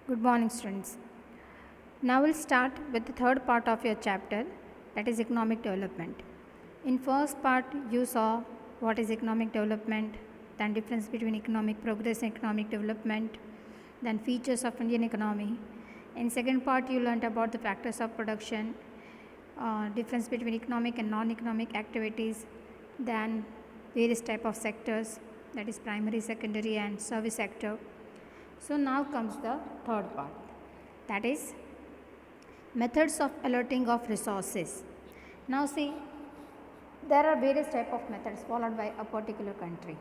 Good morning, students. Now we'll start with the third part of your chapter, that is economic development. In first part, you saw what is economic development, then difference between economic progress and economic development, then features of Indian economy. In second part, you learned about the factors of production, difference between economic and non-economic activities, then various type of sectors, that is primary, secondary, and service sector. So now comes the third part, that is methods of alerting of resources. Now see, there are various type of methods followed by a particular country,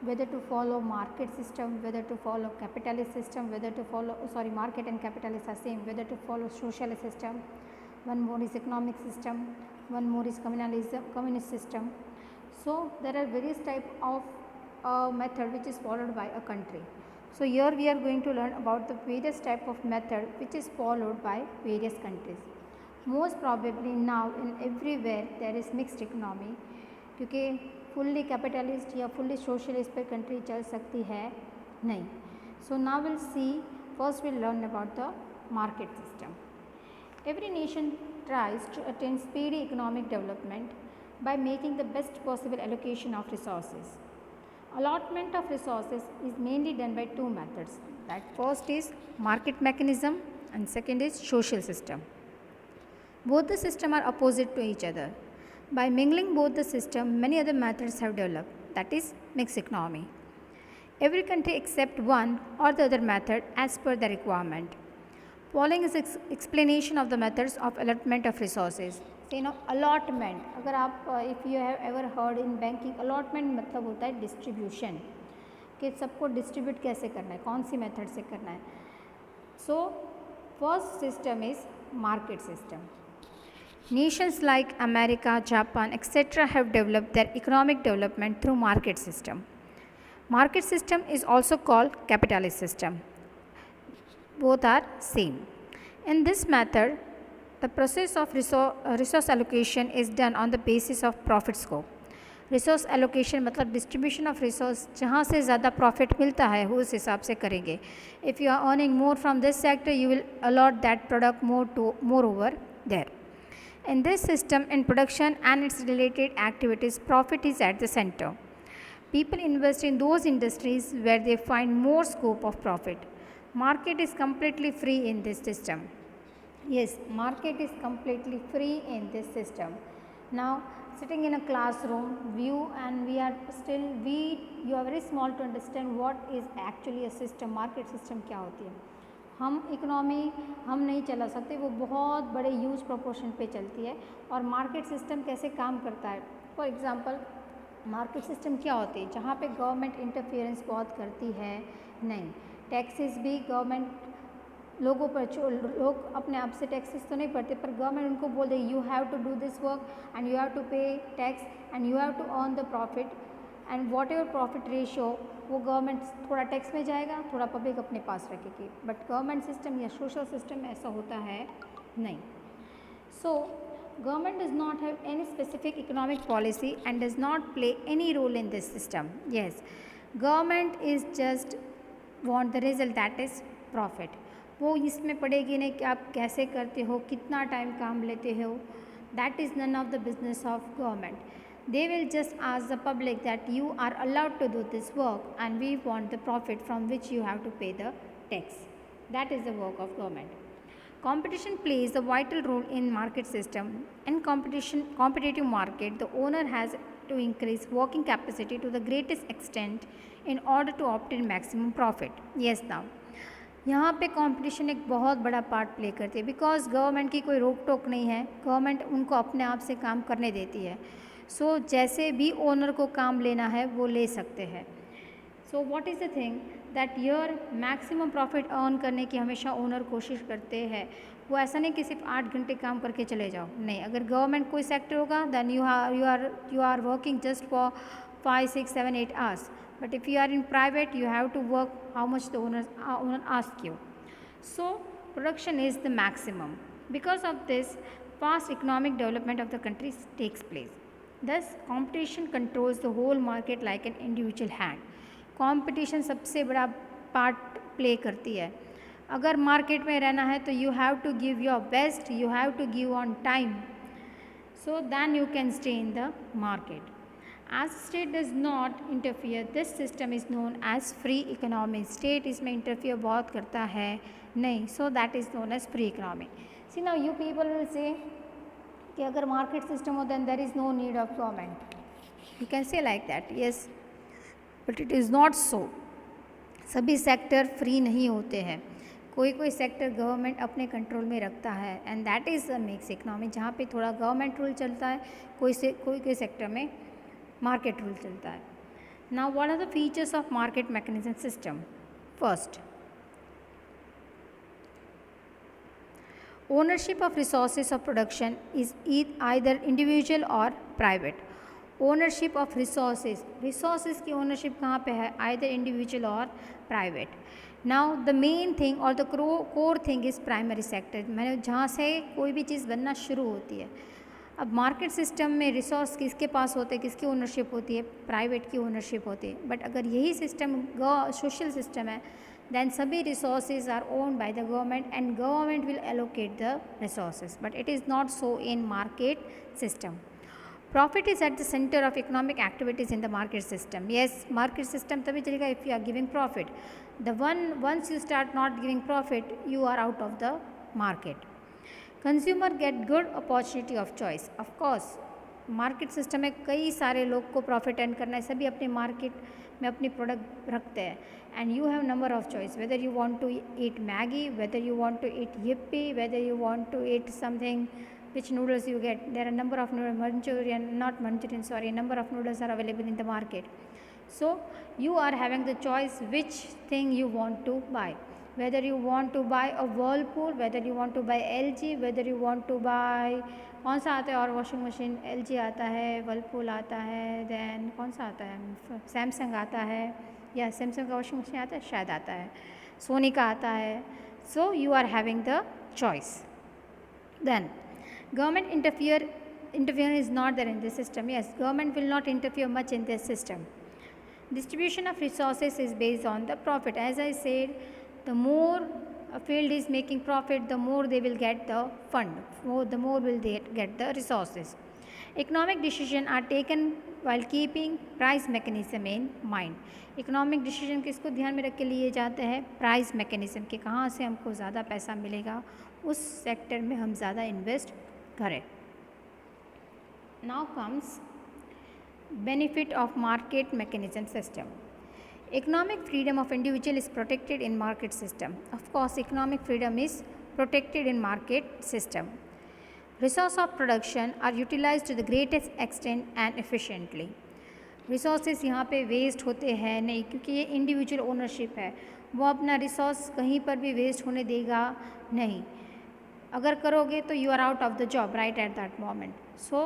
whether to follow market system, whether to follow capitalist system, whether to follow market and capitalist are same, whether to follow socialist system, one more is economic system, one more is communist system. So there are various type of method which is followed by a country. So here we are going to learn about the various type of method which is followed by various countries. Most probably now in everywhere there is mixed economy, क्योंकि fully capitalist या fully socialist पे country चल सकती है नहीं. So now we'll see, first we'll learn about the market system. Every nation tries to attain speedy economic development by making the best possible allocation of resources. Allotment of resources is mainly done by two methods. That first is market mechanism and second is social system. Both the systems are opposite to each other. By mingling both the system, many other methods have developed, that is mixed economy. Every country accepts one or the other method as per the requirement. Following is explanation of the methods of allotment of resources. Allotment, अगर आप if you have ever heard in banking, allotment मतलब होता है distribution, कि सबको distribute कैसे करना है, कौन सी method से करना है. So first system is market system. Nations like America, Japan, etc. have developed their economic development through market system. Market system is also called capitalist system. Both are same. In this method, the process of resource allocation is done on the basis of profit scope. Resource allocation मतलब distribution of resource, जहाँ से ज़्यादा profit मिलता है उस हिसाब से करेंगे. If you are earning more from this sector you will allot that product more over there. In this system, in production and its related activities, profit is at the center. People invest in those industries where they find more scope of profit. Market is completely free in this system. Yes, market is completely free in this system. Now, sitting in a classroom, you are very small to understand what is actually a system. Market system क्या होती है. हम economy हम नहीं चला सकते, वो बहुत बड़े ह्यूज प्रोपोर्शन पे चलती है. और मार्केट सिस्टम कैसे काम करता है, फॉर एग्जांपल मार्केट सिस्टम क्या होती है, जहाँ पे गवर्नमेंट इंटरफेरेंस बहुत करती है नहीं. टैक्सेस भी गवर्नमेंट लोगों पर, लोग अपने आप से टैक्सेस तो नहीं भरते, पर गवर्नमेंट उनको बोल दे you have to do this work and you have to pay tax and you have to earn the profit and whatever profit ratio, वो गवर्नमेंट थोड़ा टैक्स में जाएगा, थोड़ा पब्लिक अपने पास रखेगी. बट गवर्नमेंट सिस्टम या सोशल सिस्टम ऐसा होता है नहीं. सो government does not have any specific economic policy and does not play any role in this system. Yes, government is just want the result, that is profit. वो इसमें पड़ेगी नहीं कि आप कैसे करते हो, कितना टाइम काम लेते हो. That is none of the business of government. They will just ask the public that you are allowed to do this work and we want the profit from which you have to pay the tax. That is the work of government. Competition plays a vital role in market system. In competitive market, the owner has to increase working capacity to the greatest extent in order to obtain maximum profit. Yes, now यहाँ पे competition एक बहुत बड़ा part play करती है, because government की कोई रोक टोक नहीं है, गवर्नमेंट उनको अपने आप से काम करने देती है. सो जैसे भी ओनर को काम लेना है वो ले सकते हैं. So what is the thing that your maximum profit earn करने की हमेशा ओनर कोशिश करते हैं. वो ऐसा नहीं कि सिर्फ 8 घंटे काम करके चले जाओ, नहीं. अगर गवर्नमेंट कोई सेक्टर होगा then you are working just for 5, 6, 7, 8 hours. But if you are in private, you have to work how much the owner asks you. So production is the maximum. Because of this, fast economic development of the country takes place. Thus, competition controls the whole market like an individual hand. Competition सबसे बड़ा part play करती है. अगर market में रहना है तो you have to give your best, you have to give on time, so then you can stay in the market. As state does not interfere, this system is known as free economy. State इसमें interfere बहुत करता है नहीं, so that is known as free economy. See now you people will say कि अगर market system हो then there is no need of government. You can say like that, yes, but it is not so. सभी sector free नहीं होते हैं, कोई कोई sector government अपने कंट्रोल में रखता है, and that is a mix economy, जहाँ पे थोड़ा गवर्नमेंट रूल चलता है, कोई सेक्टर में मार्केट रूल चलता है. Now what are the features of market mechanism system? First, ownership of resources of production is either individual or private. Ownership of resources की ओनरशिप कहाँ पे है? Either individual or private. Now the main thing और the core thing is primary sector, मैंने जहाँ से कोई भी चीज़ बनना शुरू होती है. अब मार्केट सिस्टम में रिसोर्स किसके पास होते हैं, किसकी ओनरशिप होती है? प्राइवेट की ओनरशिप होती है. बट अगर यही सिस्टम सोशल सिस्टम है, then सभी resources are owned by the government and government will allocate the resources, but it is not so in market system. Profit is at the center of economic activities in the market system. Yes, market system तभी चलेगा if you are giving profit. Once you start not giving profit, you are out of the market. Consumer get good opportunity of choice. Of course, market system में कई सारे लोग को profit earn करना है, सभी अपने मार्केट में अपनी प्रोडक्ट रखते हैं, and you have number of choice whether you want to eat Maggi, whether you want to eat yippee, whether you want to eat something, which noodles you get. There are number of number of noodles are available in the market. So you are having the choice which thing you want to buy, whether you want to buy a Whirlpool, whether you want to buy LG, whether you want to buy, कौन सा आता है और washing machine? LG आता है, Whirlpool आता है, then कौन सा आता है? सैमसंग आता है, या सैमसंग का वॉशिंग मशीन आता है, शायद आता है, सोनी का आता है. So you are having the choice. Then government interference is not there in this system. Yes, government will not interfere much in this system. Distribution of resources is based on the profit. As I said, the more a field is making profit, the more they will get the fund, the more will they get the resources. Economic decisions are taken while keeping price mechanism in mind. Economic decision किसको ध्यान में रख के लिए जाते हैं? Price mechanism के, कहाँ से हमको ज़्यादा पैसा मिलेगा, उस सेक्टर में हम ज़्यादा इन्वेस्ट करें. Now comes benefit of market mechanism system. Economic freedom of individual is protected in market system. Of course, economic freedom is protected in market system. Resource of production are utilized to the greatest extent and efficiently. Resources यहाँ पे waste होते हैं नहीं, क्योंकि ये individual ownership है, वो अपना रिसोर्स कहीं पर भी वेस्ट होने देगा नहीं. अगर करोगे तो you are out of the job right at that moment. So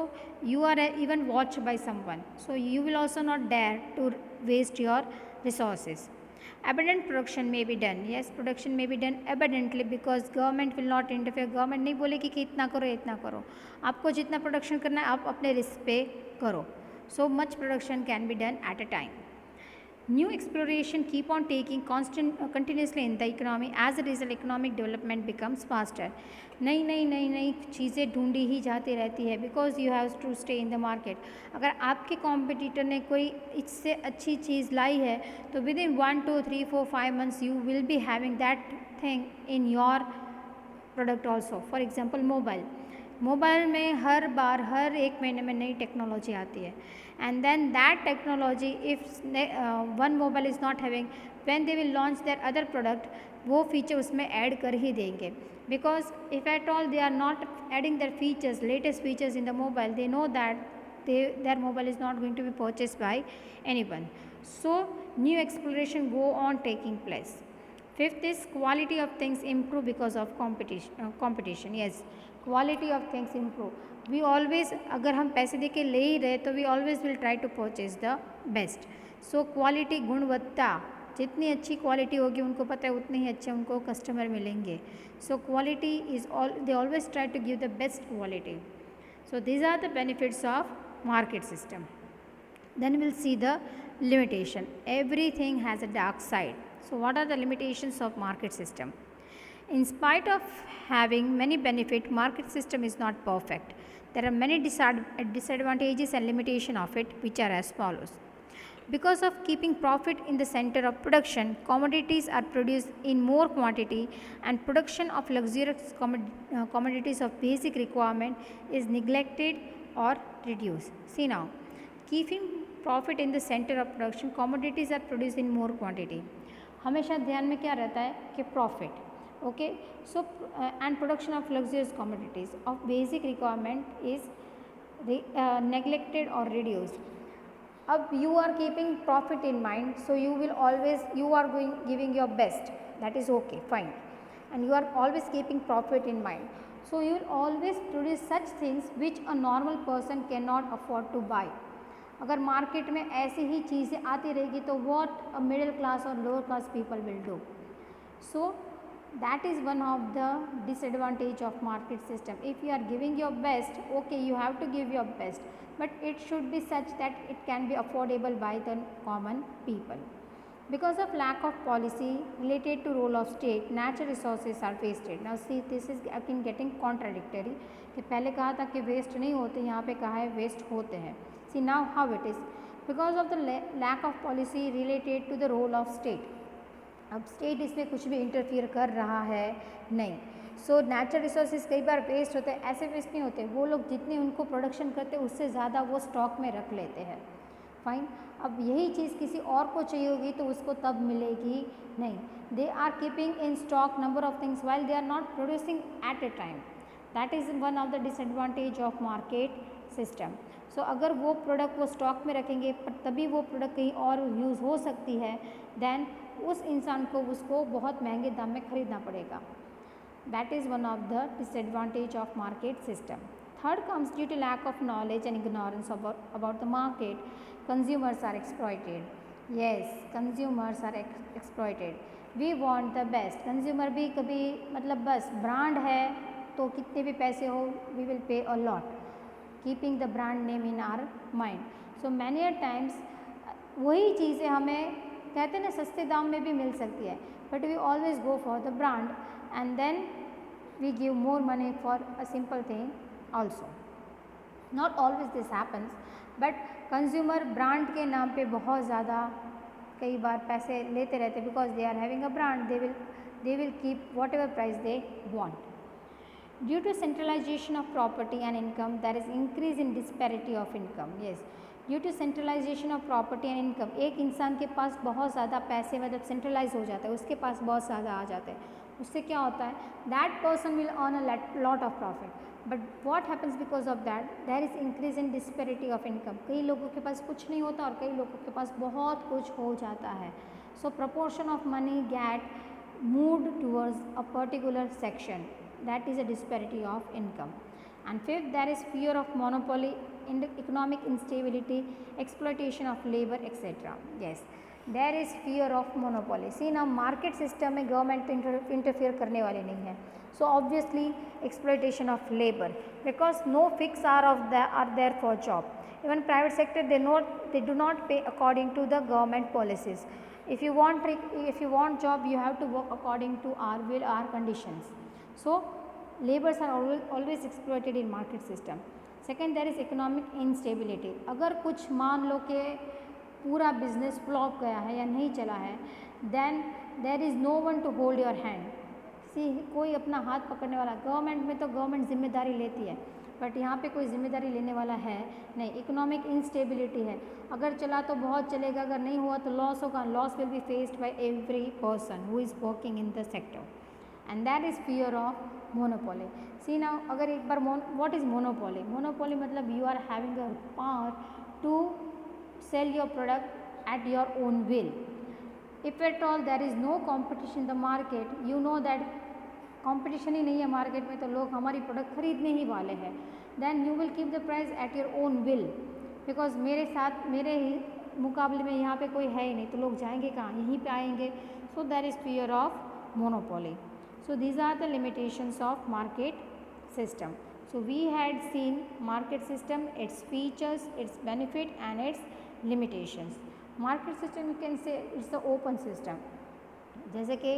you are even watch by someone, so you will also not dare to waste your resources. Abundant production may be done. Yes, production may be done abundantly because government will not interfere. Government नहीं बोलेगी कि इतना करो इतना करो, आपको जितना production करना है आप अपने रिस्क पे करो. So much production can be done at a time. New exploration keep on taking continuously in the economy. As a result, economic development becomes faster. नई चीज़ें ढूंढी ही जाती रहती है because you have to stay in the market. अगर आपके competitor ने कोई इससे अच्छी चीज़ लाई है तो with in 1 2 3 4 5 months you will be having that thing in your product also. For example mobile में हर बार हर एक महीने में नई टेक्नोलॉजी आती है, and then that technology if one mobile is not having, when they will launch their other product, वो feature उसमें add कर ही देंगे. because if at all they are not adding their features, latest features in the mobile, they know that their mobile is not going to be purchased by anyone. So new exploration go on taking place. Fifth is quality of things improve because of competition. Yes, quality of things improve. We always, अगर हम पैसे दे के ले ही रहे तो we always will try to purchase the best. So quality, गुणवत्ता, जितनी अच्छी क्वालिटी होगी उनको पता है उतने ही अच्छे उनको कस्टमर मिलेंगे. So quality is they always try to give the best quality. So these are the benefits of market system. Then we'll see the limitation. Everything has a dark side. So what are the limitations of market system? In spite of having many benefits, market system is not perfect. There are many disadvantages and limitations of it, which are as follows. Because of keeping profit in the center of production, commodities are produced in more quantity, and production of luxurious commodities of basic requirement is neglected or reduced. See now, keeping profit in the center of production, commodities are produced in more quantity. हमेशा ध्यान में क्या रहता है कि profit, okay, so and production of luxurious commodities of basic requirement is neglected or reduced. अब you are keeping profit in mind, so you are giving your best, that is okay, fine, and you are always keeping profit in mind, so you will always produce such things which a normal person cannot afford to buy. अगर market में ऐसी ही चीज़ें आती रहेगी तो what a middle class or lower class people will do. So that is one of the disadvantage of market system. If you are giving your best, okay, you have to give your best, but it should be such that it can be affordable by the common people. Because of lack of policy related to role of state, natural resources are wasted. Now see, this is again getting contradictory. कि पहले कहा था कि waste नहीं होते, यहाँ पे कहा है वेस्ट होते हैं. See now how it is. Because of the lack of policy related to the role of state. अब स्टेट इसमें कुछ भी इंटरफियर कर रहा है नहीं. सो नेचुरल रिसोर्सेज कई बार वेस्ट होते हैं, ऐसे वेस्ट नहीं होते, वो लोग जितने उनको प्रोडक्शन करते हैं उससे ज़्यादा वो स्टॉक में रख लेते हैं. फाइन. अब यही चीज़ किसी और को चाहिए होगी तो उसको तब मिलेगी नहीं. They are keeping in stock number of things while they are not producing at a time. That is one of the disadvantage of market system. So अगर वो प्रोडक्ट वो स्टॉक में रखेंगे पर तभी वो प्रोडक्ट कहीं और यूज़ हो सकती है, देन उस इंसान को उसको बहुत महंगे दाम में खरीदना पड़ेगा. That is one of the disadvantage of market system. Third comes due to lack of knowledge and ignorance about the market, consumers are exploited. Yes, consumers are exploited. We want the best. Consumer भी कभी मतलब बस brand है तो कितने भी पैसे हो, we will pay a lot, keeping the brand name in our mind. So many a times वही चीज़ें हमें कहते हैं ना सस्ते दाम में भी मिल सकती है, but we always go for the brand and then we give more money for a simple thing also. Not always this happens, but consumer brand के नाम पे बहुत ज़्यादा कई बार पैसे लेते रहते, because they are having a brand, they will keep whatever price they want. Due to centralization of property and income there is increase in disparity of income. Yes, due to centralization of property and income, एक इंसान के पास बहुत ज़्यादा पैसे मतलब centralise हो जाता है, उसके पास बहुत ज़्यादा आ जाते हैं, उससे क्या होता है, that person will earn a lot of profit. But what happens because of that, there is increase in disparity of income. कई लोगों के पास कुछ नहीं होता और कई लोगों के पास बहुत कुछ हो जाता है. So proportion of money get moved towards a particular section, that is a disparity of income. And fifth, there is fear of monopoly, economic instability, exploitation of labor, etc. Yes, there is fear of monopoly. See now, market system में government interfere करने वाले नहीं है. So obviously, exploitation of labor, because no fixed hour are there for job. Even private sector, they do not pay according to the government policies. If you want job, you have to work according to our will, our conditions. So labours are always exploited in market system. Second, there is economic instability. अगर कुछ मान लो कि पूरा business flop गया है या नहीं चला है, then there is no one to hold your hand. See, कोई अपना हाथ पकड़ने वाला, गवर्नमेंट में तो गवर्नमेंट जिम्मेदारी लेती है, बट यहाँ पे कोई जिम्मेदारी लेने वाला है नहीं. इकोनॉमिक इंस्टेबिलिटी है, अगर चला तो बहुत चलेगा, अगर नहीं हुआ तो लॉस होगा. Loss will be faced by every person who is working in the sector, and that is fear of monopoly. See now, अगर एक बार व्हाट इज़ मोनोपोली? मोनोपोली मतलब you are having a power to sell your product at your own will. If at all there is no competition in the market, you know that competition ही नहीं है market में तो लोग हमारी product खरीदने ही वाले हैं, then you will keep the price at your own will, because मेरे ही मुकाबले में यहाँ पे कोई है ही नहीं, तो लोग जाएंगे कहाँ, यहीं पे आएंगे. So there is fear of monopoly. So these are the limitations of market system. So we had seen market system, its features, its benefit and its limitations. Market system you can say it's the open system. जैसे कि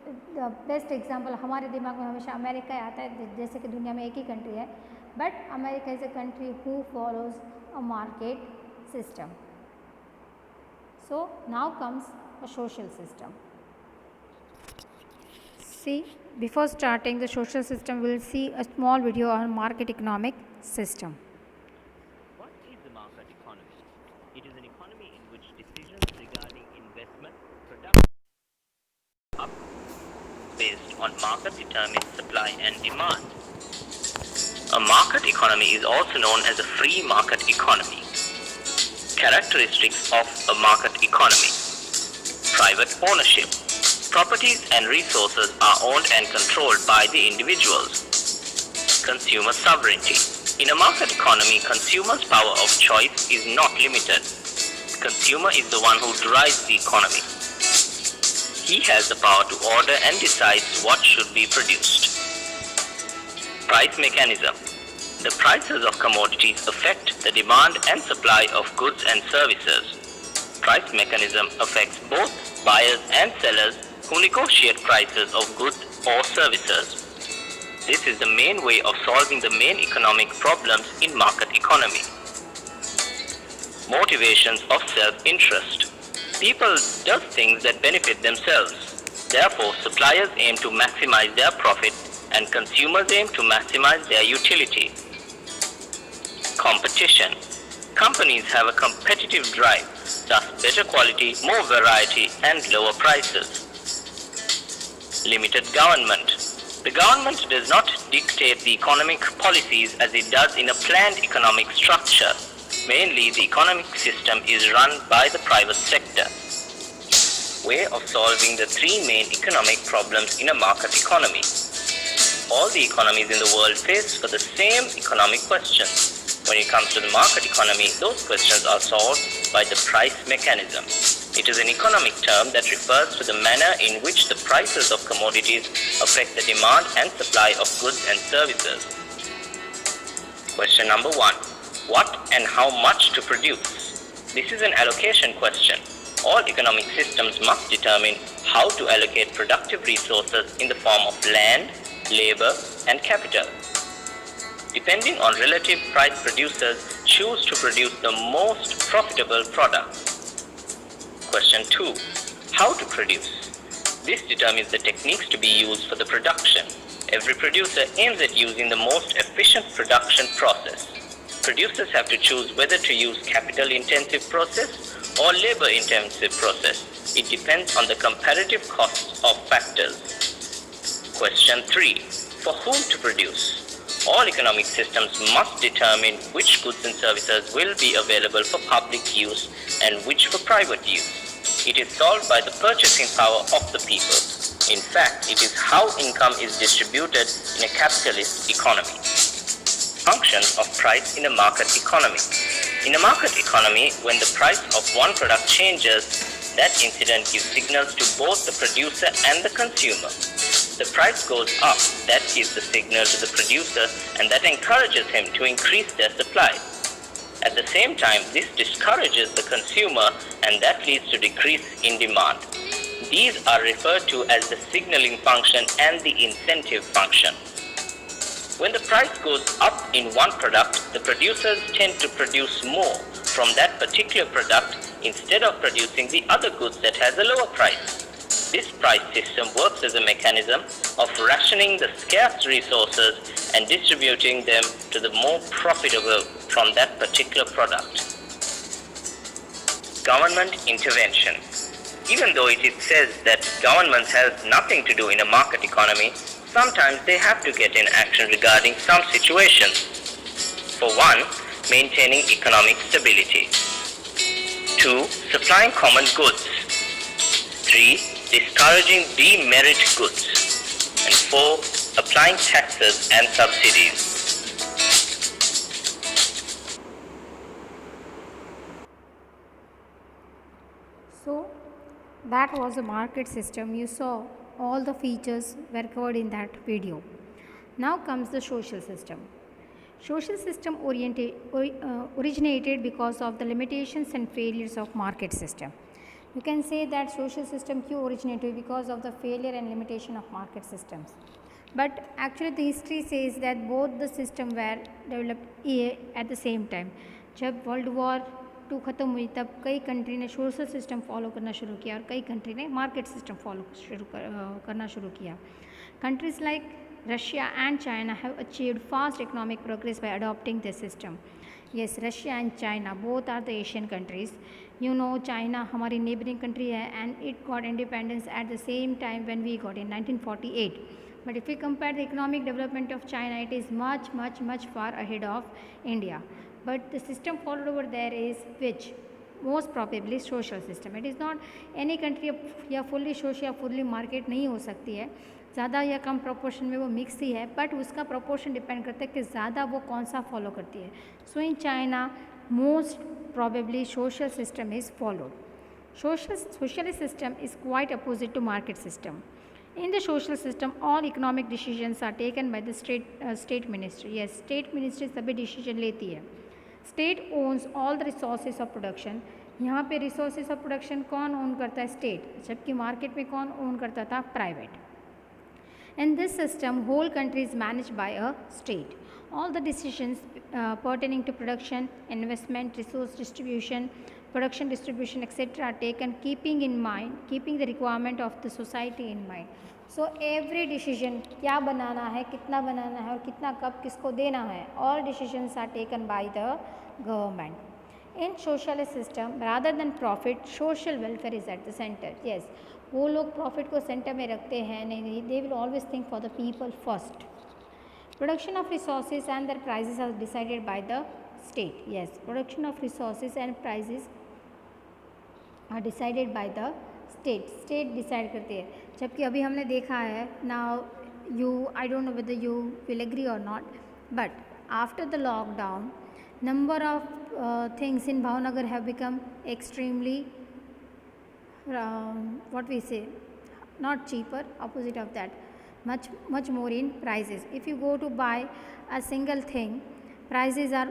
best example हमारे दिमाग में हमेशा America आता है, जैसे कि दुनिया में एक ही कंट्री है, but America is a country who follows a market system. So now comes a social system. See, before starting the social system, we will see a small video on market economic system. What is the market economy? It is an economy in which decisions regarding investment, production, up based on market determined supply and demand. A market economy is also known as a free market economy. Characteristics of a market economy: private ownership. Properties and resources are owned and controlled by the individuals. Consumer sovereignty. In a market economy, consumers' power of choice is not limited. Consumer is the one who drives the economy. He has the power to order and decides what should be produced. Price mechanism. The prices of commodities affect the demand and supply of goods and services. Price mechanism affects both buyers and sellers who negotiate prices of goods or services. This is the main way of solving the main economic problems in market economy. Motivations of self-interest. People do things that benefit themselves. Therefore, suppliers aim to maximize their profit and consumers aim to maximize their utility. Competition. Companies have a competitive drive, thus better quality, more variety and lower prices. Limited government. The government does not dictate the economic policies as it does in a planned economic structure. Mainly, the economic system is run by the private sector. Way of solving the three main economic problems in a market economy. All the economies in the world face for the same economic questions. When it comes to the market economy, those questions are solved by the price mechanism. It is an economic term that refers to the manner in which the prices of commodities affect the demand and supply of goods and services. Question number 1. What and how much to produce? This is an allocation question. All economic systems must determine how to allocate productive resources in the form of land, labor, and capital. Depending on relative price, producers choose to produce the most profitable product. Question 2. How to produce? This determines the techniques to be used for the production. Every producer aims at using the most efficient production process. Producers have to choose whether to use capital-intensive process or labor-intensive process. It depends on the comparative costs of factors. Question 3. For whom to produce? All economic systems must determine which goods and services will be available for public use and which for private use. It is solved by the purchasing power of the people. In fact, it is how income is distributed in a capitalist economy. Functions of price in a market economy. In a market economy, when the price of one product changes, that incident gives signals to both the producer and the consumer. The price goes up, that gives the signal to the producer and that encourages him to increase their supply. At the same time, this discourages the consumer and that leads to decrease in demand. These are referred to as the signaling function and the incentive function. When the price goes up in one product, the producers tend to produce more from that particular product instead of producing the other goods that has a lower price. This price system works as a mechanism of rationing the scarce resources and distributing them to the more profitable from that particular product. Government intervention. Even though it says that government has nothing to do in a market economy, sometimes they have to get in action regarding some situations. For one, maintaining economic stability. 2. Supplying common goods. 3. Discouraging demerit goods. And 4. Applying taxes and subsidies. So that was the market system. You saw all the features were covered in that video. Now comes the social system. Social system originated because of the limitations and failures of market system. You can say that social system क्यों originate हुई because of the failure and limitation of market systems. But actually the history says that both the system were developed at the same time. जब world war 2 ख़त्म हुई तब कई country ने social system follow करना शुरू किया और कई कंट्री ने मार्केट सिस्टम फॉलो करना शुरू किया. Countries like Russia and China have achieved fast economic progress by adopting this system. Yes, Russia and China both are the Asian countries. You know, China हमारी neighboring country है and it got independence at the same time when we got in 1948. But if we compare the economic development of China, it is much far ahead of India. But the system followed over there is which? Most probably social system. It is not any country या fully social या fully market नहीं हो सकती है. ज़्यादा या कम proportion में वो मिक्स ही है, बट उसका प्रोपोर्शन डिपेंड करता है कि ज़्यादा वो कौन सा फॉलो करती है. So in China most probably social system is followed. Socialist system is quite opposite to market system. In the social system, all economic decisions are taken by the state ministry. Yes, state ministry सभी decision लेती है. State owns all the resources of production. यहाँ पे resources of production कौन own करता है? State. जबकि market में कौन own करता था? Private. In this system, whole country is managed by a state. All the decisions pertaining to production, investment, resource distribution, production distribution, etc. are taken keeping the requirement of the society in mind. So every decision क्या बनाना है, कितना बनाना है और कितना कब किसको देना है, all decisions are taken by the government. In socialist system, rather than profit, social welfare is at the center. Yes, वो लोग प्रॉफिट को सेंटर में रखते हैं नहीं, they will always think for the people first. Production of resources and their prices are decided by the state. Yes, production of resources and prices are decided by the state decide करती है. जबकि अभी हमने देखा है now I don't know whether you will agree or not, but after the lockdown number of things in Bhavnagar have become extremely what we say, not cheaper, opposite of that, much more in prices. If you go to buy a single thing, prices are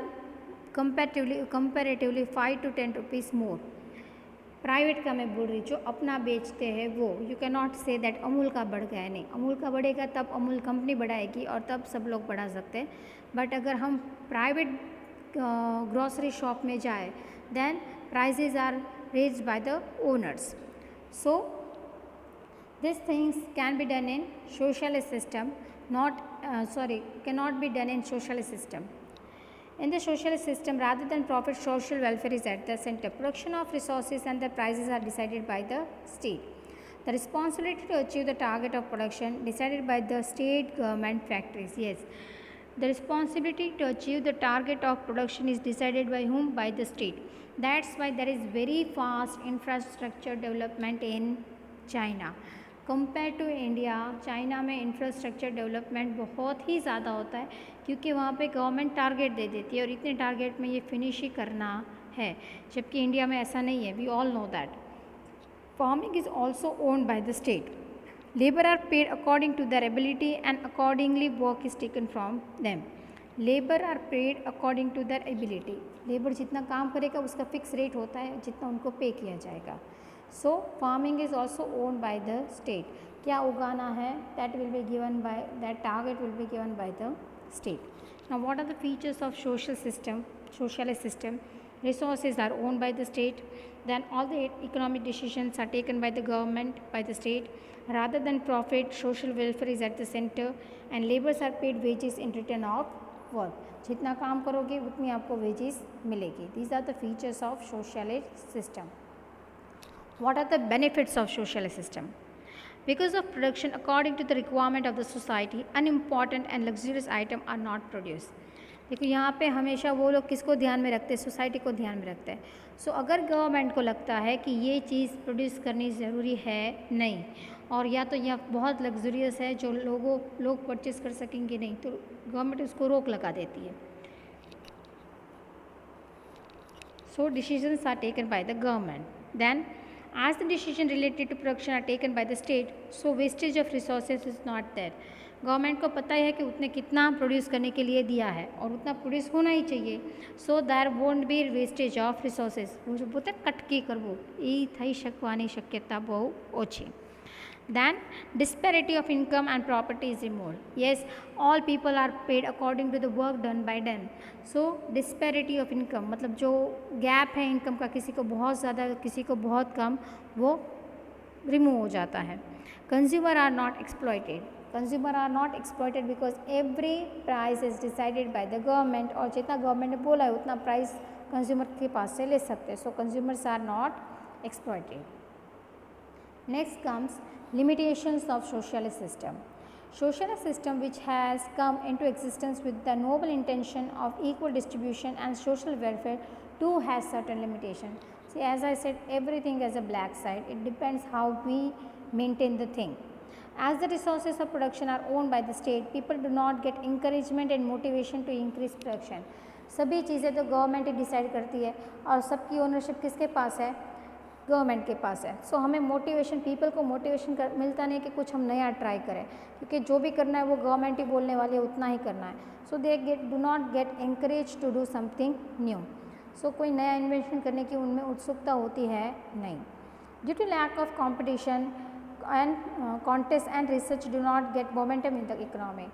comparatively 5 to 10 rupees more. Private का मैं बोल रही, जो अपना बेचते हैं वो, you can not say that Amul का बढ़ गया है. नहीं, अमूल का बढ़ेगा तब अमूल कंपनी बढ़ाएगी और तब सब लोग बढ़ा सकते हैं. बट अगर हम प्राइवेट ग्रॉसरी शॉप में जाए, then prices are raised by the owners. So this things can be done in socialist system, cannot be done in socialist system. In the socialist system, rather than profit, social welfare is at the center. Production of resources and the prices are decided by the state. The responsibility to achieve the target of production decided by the state government factories. Yes, the responsibility to achieve the target of production is decided by whom? By the state. That's why there is very fast infrastructure development in China. Compare to India, China में infrastructure development बहुत ही ज़्यादा होता है क्योंकि वहाँ पे government target दे देती है और इतने टारगेट में ये फिनिश ही करना है, जबकि इंडिया में ऐसा नहीं है. We all know that. Farming is also owned by the state. Labour are paid according to their ability and accordingly work is taken from them. Labour are paid according to their ability. Labour जितना काम करेगा उसका fix rate होता है जितना उनको पे किया जाएगा. So farming is also owned by the state. क्या उगाना है, that will be given by, that target will be given by the state. Now what are the features of socialist system? Resources are owned by the state. Then all the economic decisions are taken by the government, by the state. Rather than profit, social welfare is at the center and laborers are paid wages in return of work. जितना काम करोगे उतनी आपको wages मिलेगी. These are the features of socialist system. What are the benefits of socialist system? Because of production according to the requirement of the society, unimportant and luxurious items are not produced. देखो यहाँ पे हमेशा वो लोग किसको ध्यान में रखते हैं? सोसाइटी को ध्यान में रखते हैं. सो अगर गवर्नमेंट को लगता है कि ये चीज़ प्रोड्यूस करनी ज़रूरी है नहीं, और या तो यह बहुत लग्जरियस है जो लोग परचेस कर सकेंगे नहीं, तो गवर्नमेंट उसको रोक लगा देती है. So decisions are taken by the government. Then as the decision related to production are taken by the state, so wastage of resources is not there. Government को पता ही है कि उतने कितना प्रोड्यूस करने के लिए दिया है और उतना प्रोड्यूस होना ही चाहिए, so there won't be wastage of resources. वो जो बोलते हैं कटकी करवो એ થઈ શકવાની શક્યતા બહુ ઓછી. Then disparity of income and property is removed. Yes, all people are paid according to the work done by them. So disparity of income मतलब जो गैप है इनकम का, किसी को बहुत ज़्यादा किसी को बहुत कम, वो रिमूव हो जाता है. Consumer are not exploited. Consumer are not exploited because every price is decided by the government, और जितना गवर्नमेंट ने बोला है उतना प्राइस कंज्यूमर के पास से ले सकते हैं. So consumers are not exploited. Next comes limitations of socialist system. Socialist system which has come into existence with the noble intention of equal distribution and social welfare too has certain limitation. See, as I said, everything has a black side. It depends how we maintain the thing. As the resources of production are owned by the state, people do not get encouragement and motivation to increase production. सभी चीज़ें तो government ही decide करती है और सबकी ownership किसके पास है? Government के पास है. सो हमें मोटिवेशन, पीपल को मोटिवेशन मिलता नहीं कि कुछ हम नया ट्राई करें, क्योंकि जो भी करना है वो गवर्नमेंट ही बोलने वाली है, उतना ही करना है. So they do not get encourage to do something new. So कोई नया इन्वेंशन करने की उनमें उत्सुकता होती है नहीं. Due to lack of competition and contest and research do not get momentum in the economy.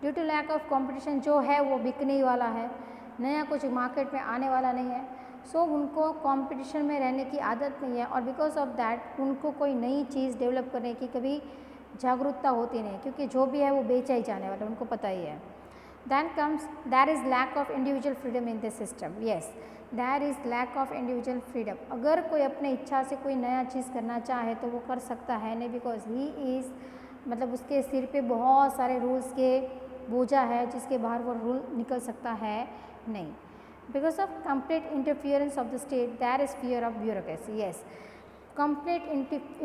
Due to lack of competition, जो है वो बिकने ही वाला है, नया कुछ मार्केट में आने वाला नहीं है. सो उनको कंपटीशन में रहने की आदत नहीं है और बिकॉज ऑफ दैट उनको कोई नई चीज़ डेवलप करने की कभी जागरूकता होती नहीं, क्योंकि जो भी है वो बेचा ही जाने वाला, उनको पता ही है. Then comes there is lack of individual freedom in this system. Yes, there is lack of individual freedom. अगर कोई अपने इच्छा से कोई नया चीज़ करना चाहे तो वो कर सकता है नहीं, बिकॉज ही इज़ मतलब उसके सिर पे बहुत सारे रूल्स के बोझा है जिसके बाहर वो रूल निकल सकता है नहीं. Because of complete interference of the state, there is fear of bureaucracy. Yes, complete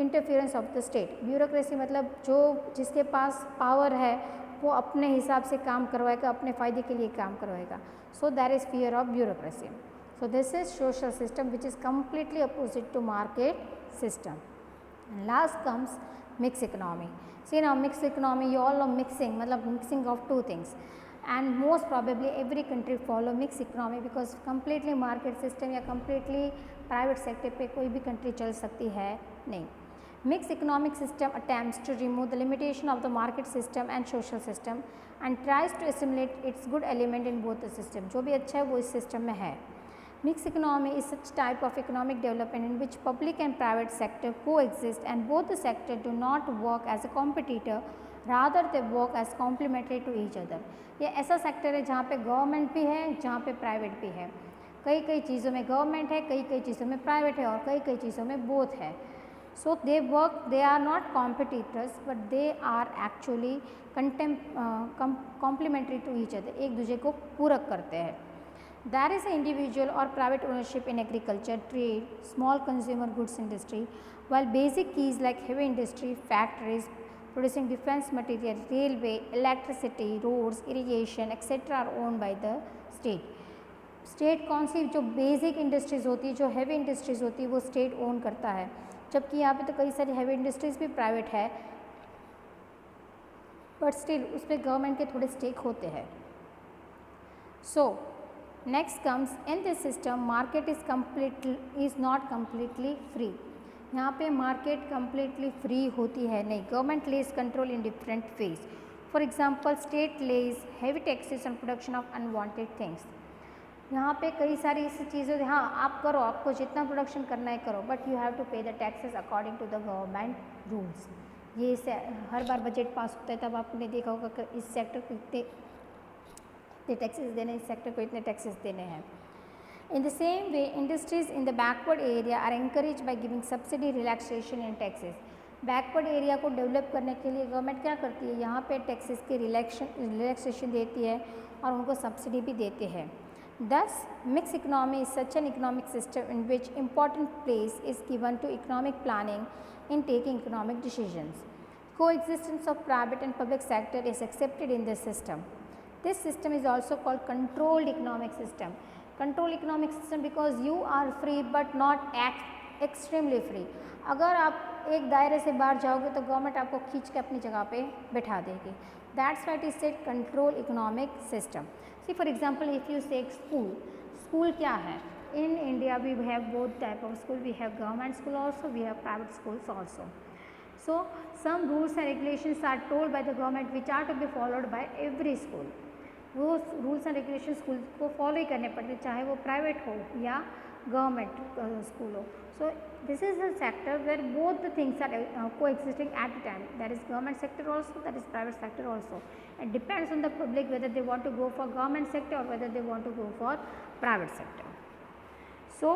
interference of the state. Bureaucracy मतलब जो जिसके पास पावर है वो अपने हिसाब से काम करवाएगा, अपने फ़ायदे के लिए काम करवाएगा. So there is fear of bureaucracy. So this is social system which is completely opposite to market system. And last comes mixed economy. See now, mixed economy, you all know mixing मतलब mixing of two things. And most probably every country follow mixed economy because completely market system या completely private sector पे कोई भी country चल सकती है नहीं. Mixed economic system attempts to remove the limitation of the market system and social system and tries to assimilate its good element in both the system. जो भी अच्छा है वो इस system में है. Mixed economy is such type of economic development in which public and private sector coexist and both the sector do not work as a competitor, rather they work as complementary to each other. ये ऐसा sector है जहाँ पे government भी है, जहाँ पे private भी है. कई कई चीज़ों में गवर्नमेंट है, कई कई चीज़ों में प्राइवेट है और कई कई चीज़ों में बोथ है. So they work, they are not competitors but they are actually complementary to each other, एक दूसरे को पूरक करते हैं. There is an individual or private ownership in agriculture, trade, small consumer goods industry, while basic keys like heavy industry, factories, producing defense material, railway, electricity, roads, irrigation, etc. are owned by the state. State कौन सी जो basic industries होती है, जो heavy industries होती है वो state own करता है, जबकि यहाँ पे तो कई सारी हैवी इंडस्ट्रीज़ भी प्राइवेट है बट स्टिल उस पर गवर्नमेंट के थोड़े स्टेक होते हैं. So next comes in this system market is not completely free. यहाँ पे मार्केट कम्प्लीटली फ्री होती है नहीं. Government lays control in different ways. For example state lays heavy taxes on production of unwanted things. यहाँ पे कई सारी ऐसी चीज़ें, हाँ आप करो, आपको जितना प्रोडक्शन करना है करो, but you have to pay the taxes according to the government rules. ये हर बार बजट पास होता है तब आपने देखा होगा कि इस सेक्टर को इतने टैक्सेस देने, इस सेक्टर को इतने टैक्सेस देने हैं. In the same way, industries in the backward area are encouraged by giving subsidy relaxation in taxes. Backward area को डेवलप करने के लिए गवर्नमेंट क्या करती है, यहाँ पे टैक्सेस के रिलैक्सेशन देती है और उनको सब्सिडी भी देते हैं. Thus, mixed economy is such an economic system in which important place is given to economic planning in taking economic decisions. Coexistence of private and public sector is accepted in this system. This system is also called controlled economic system. Controlled economic system because you are free but not extremely free. अगर आप एक दायरे से बाहर जाओगे तो government आपको खींच के अपनी जगह पे बैठा देगी. That's why it is said control economic system. See for example if you say school क्या है? In India we have both type of school. We have government school also, we have private schools also. So some rules and regulations are told by the government which are to be followed by every school. वो rules and regulation school को follow ही करने पड़ते, चाहे वो private हो या government school हो. So this is a sector where both the things are coexisting at the time. That is government sector also, that is private sector also. It depends on the public whether they want to go for government sector or whether they want to go for private sector. So,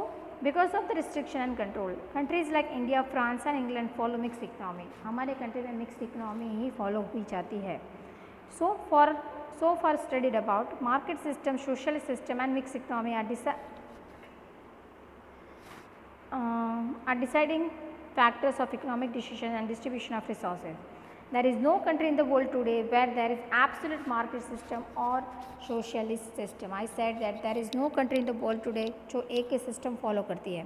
because of the restriction and control, countries like India, France and England follow mixed economy. हमारे country में mixed economy ही follow हुई जाती है. So far studied about market system, socialist system and mixed economy are deciding factors of economic decision and distribution of resources. There is no country in the world today where there is absolute market system or socialist system. I said that there is no country in the world today जो एक ही system follow करती है.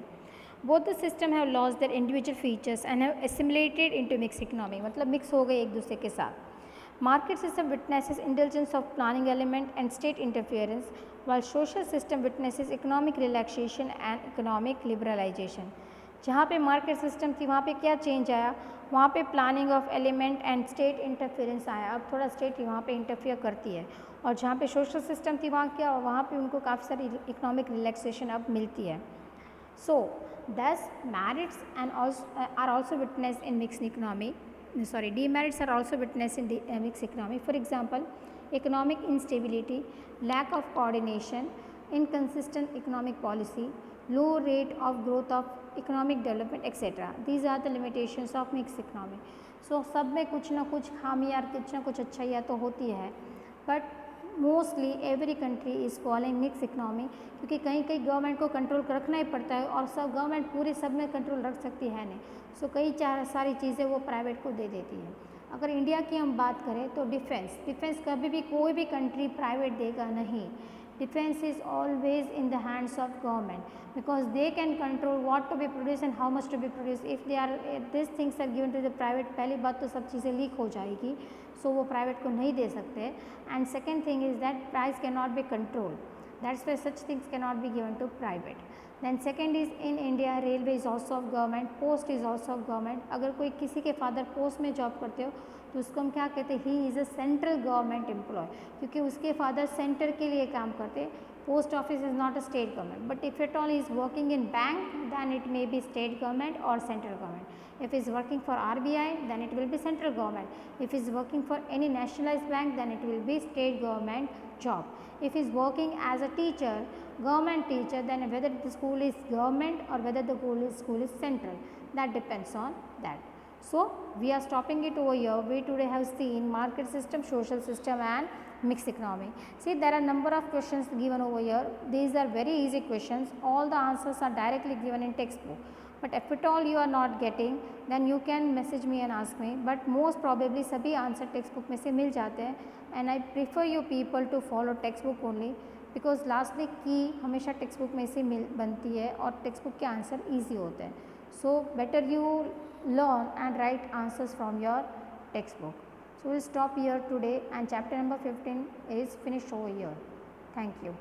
Both the system have lost their individual features and have assimilated into mixed economy. मतलब mix हो गए एक दूसरे के साथ. Market system witnesses indulgence of planning element and state interference, while social system witnesses economic relaxation and economic liberalization. जहाँ पे market system थी वहाँ पे क्या चेंज आया? वहाँ पे planning of element and state interference आया. अब थोड़ा स्टेट वहाँ पे इंटरफियर करती है. और जहाँ पे सोशल सिस्टम थी वहाँ क्या, वहाँ पे उनको काफ़ी सारी इकोनॉमिक रिलैक्सेशन अब मिलती है. So these merits and are also witness in mix economy. demerits are also witnessed in mixed economy. For example, economic instability, lack of coordination, inconsistent economic policy, low rate of growth of economic development, etc. These are the limitations of mixed economy. So सब में कुछ ना कुछ खामियाँ, कुछ ना कुछ अच्छाइयाँ तो होती है, but mostly every country is following mix economy, क्योंकि कहीं कहीं गवर्नमेंट को कंट्रोल रखना ही पड़ता है और सब गवर्नमेंट पूरे सब में कंट्रोल रख सकती है नहीं. सो कई सारी चीज़ें वो प्राइवेट को दे देती है. अगर इंडिया की हम बात करें तो डिफेंस कभी भी कोई भी कंट्री प्राइवेट देगा नहीं. Defence is always in the hands of government because they can control what to be produced and how much to be produced. If they are these things are given to the private, पहली बात तो सब चीज़ें leak हो जाएगी, सो वो private को नहीं दे सकते. And second thing is that price can not be control, that's why such things can not be given to private. Then second is in India railway is also of government, post is also of government. अगर कोई किसी के father post में job करते हो तो उसको हम क्या कहते हैं, he is a central government employ, क्योंकि उसके फादर सेंटर के लिए काम करते. Post office is not a state government, but if at all he is working in bank, then it may be state government or central government. If he is working for RBI, then it will be central government. If he is working for any nationalized bank, then it will be state government job. If he is working as a teacher, government teacher, then whether the school is government or whether the school is central, that depends on that. So we are stopping it over here. We today have seen market system, social system and mixed economy. See, there are number of questions given over here. These are very easy questions. All the answers are directly given in textbook. But if at all you are not getting, then you can message me and ask me. But most probably सभी answer text book में से मिल जाते हैं. And I prefer you people to follow text book only, because lastly की हमेशा text book में से बनती है और टेक्स्ट बुक के आंसर ईजी होते हैं. So better you learn and write answers from your textbook. So we'll stop here today, and chapter number 15 is finished over here. Thank you.